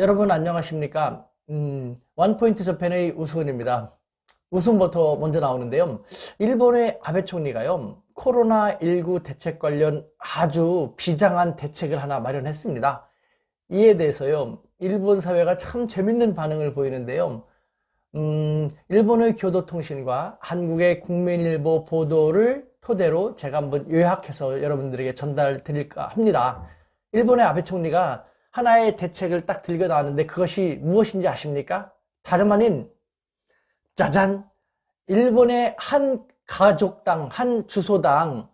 여러분 안녕하십니까? 원포인트 저편의 우수근입니다. 웃음부터 먼저 나오는데요. 일본의 아베 총리가요, 코로나19 대책 관련 아주 비장한 대책을 하나 마련했습니다. 이에 대해서요, 일본 사회가 참 재밌는 반응을 보이는데요. 일본의 교도통신과 한국의 국민일보 보도를 토대로 제가 한번 요약해서 여러분들에게 전달 드릴까 합니다. 일본의 아베 총리가 하나의 대책을 딱 들고 나왔는데 그것이 무엇인지 아십니까? 다름 아닌 짜잔! 일본의 한 가족당, 한 주소당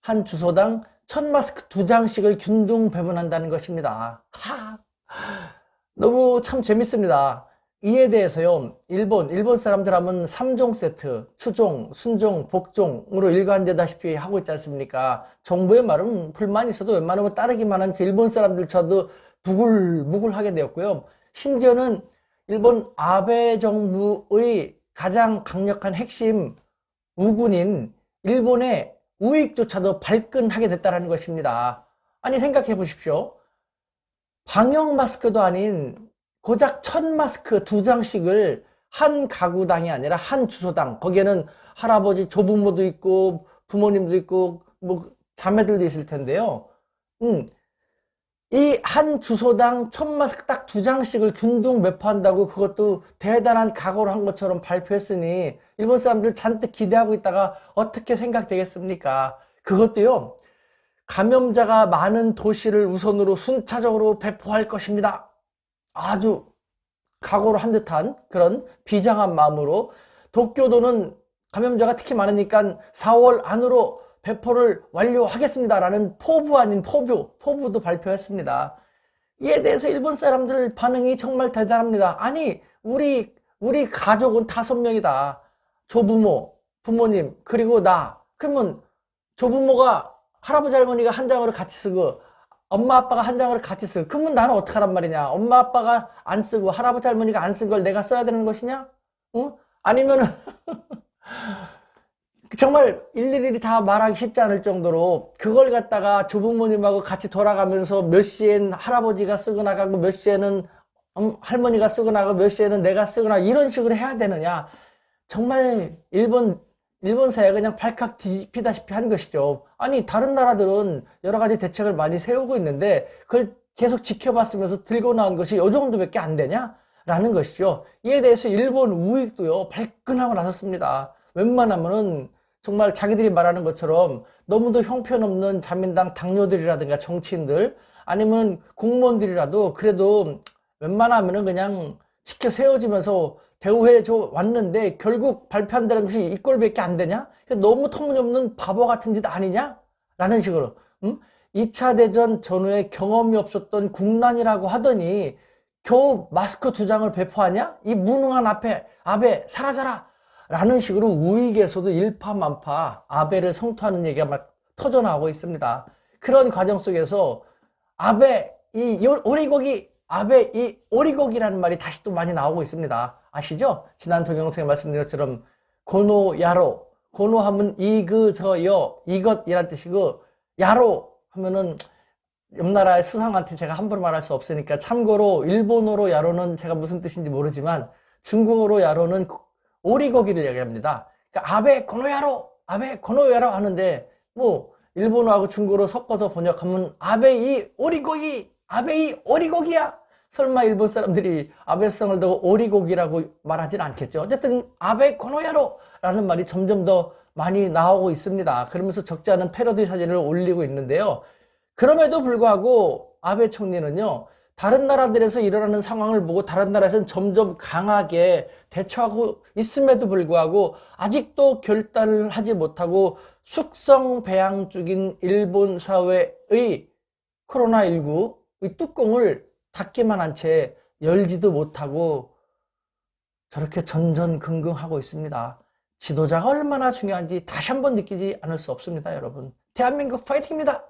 1000마스크 2장씩을 균등 배분한다는 것입니다. 너무 참 재밌습니다. 이에 대해서요, 일본 사람들 하면 3종 세트, 추종, 순종, 복종으로 일관되다시피 하고 있지 않습니까? 정부의 말은 불만이 있어도 웬만하면 따르기만 한 그 일본 사람들조차도 부글부글하게 되었고요. 심지어는 일본 아베 정부의 가장 강력한 핵심 우군인 일본의 우익조차도 발끈하게 됐다는 것입니다. 아니 생각해 보십시오. 방역 마스크도 아닌 고작 1000마스크 2장씩을 한 가구당이 아니라 한 주소당, 거기에는 할아버지 조부모도 있고 부모님도 있고 뭐 자매들도 있을 텐데요. 이 한 주소당 1000마스크 딱 2장씩을 균등 배포한다고 그것도 대단한 각오를 한 것처럼 발표했으니 일본 사람들 잔뜩 기대하고 있다가 어떻게 생각되겠습니까? 그것도요, 감염자가 많은 도시를 우선으로 순차적으로 배포할 것입니다. 아주 각오를 한 듯한 그런 비장한 마음으로 도쿄도는 감염자가 특히 많으니까 4월 안으로 배포를 완료하겠습니다라는 포부 아닌 포부도 발표했습니다. 이에 대해서 일본 사람들 반응이 정말 대단합니다. 아니 우리 가족은 5명이다. 조부모, 부모님 그리고 나. 그러면 조부모가 할아버지 할머니가 한 장으로 같이 쓰고 엄마 아빠가 한 장으로 같이 쓰고 그러면 나는 어떡하란 말이냐. 엄마 아빠가 안 쓰고 할아버지 할머니가 안 쓴 걸 내가 써야 되는 것이냐? 응? 아니면은 정말 일일이 다 말하기 쉽지 않을 정도로 그걸 갖다가 조부모님하고 같이 돌아가면서 몇 시엔 할아버지가 쓰고 나가고 몇 시에는 할머니가 쓰고 나가고 몇 시에는 내가 쓰고 나가고 이런 식으로 해야 되느냐. 정말 일본 사회가 그냥 발칵 뒤집히다시피 한 것이죠. 아니 다른 나라들은 여러 가지 대책을 많이 세우고 있는데 그걸 계속 지켜봤으면서 들고 나온 것이 이 정도밖에 안 되냐? 라는 것이죠. 이에 대해서 일본 우익도요 발끈하고 나섰습니다. 웬만하면은 정말 자기들이 말하는 것처럼 너무도 형편없는 자민당 당뇨들이라든가 정치인들 아니면 공무원들이라도 그래도 웬만하면은 그냥 지켜 세워지면서 대우해 줘 왔는데 결국 발표한다는 것이 이 꼴밖에 안 되냐? 너무 터무니없는 바보 같은 짓 아니냐? 라는 식으로 2차 대전 전후에 경험이 없었던 국난이라고 하더니 겨우 마스크 2장을 배포하냐? 이 무능한 아베 사라져라! 라는 식으로 우익에서도 일파만파 아베를 성토하는 얘기가 막 터져나오고 있습니다. 그런 과정 속에서 아베 이 오리고기라는 말이 다시 또 많이 나오고 있습니다. 아시죠? 지난 동영상에 말씀드린 것처럼 고노야로, 고노하면 이그저여 이것이란 뜻이고 야로 하면은 옆나라의 수상한테 제가 함부로 말할 수 없으니까 참고로 일본어로 야로는 제가 무슨 뜻인지 모르지만 중국어로 야로는 오리고기를 얘기합니다. 그러니까 아베 고노야로 하는데 뭐 일본어하고 중국어로 섞어서 번역하면 아베 이 오리고기야. 설마 일본 사람들이 아베성을 두고 오리고기라고 말하진 않겠죠. 어쨌든 아베 고노야로 라는 말이 점점 더 많이 나오고 있습니다. 그러면서 적지 않은 패러디 사진을 올리고 있는데요. 그럼에도 불구하고 아베 총리는요, 다른 나라들에서 일어나는 상황을 보고 다른 나라에서는 점점 강하게 대처하고 있음에도 불구하고 아직도 결단을 하지 못하고 숙성배양 중인 일본 사회의 코로나19의 뚜껑을 닫기만 한 채 열지도 못하고 저렇게 전전긍긍하고 있습니다. 지도자가 얼마나 중요한지 다시 한번 느끼지 않을 수 없습니다, 여러분. 대한민국 파이팅입니다!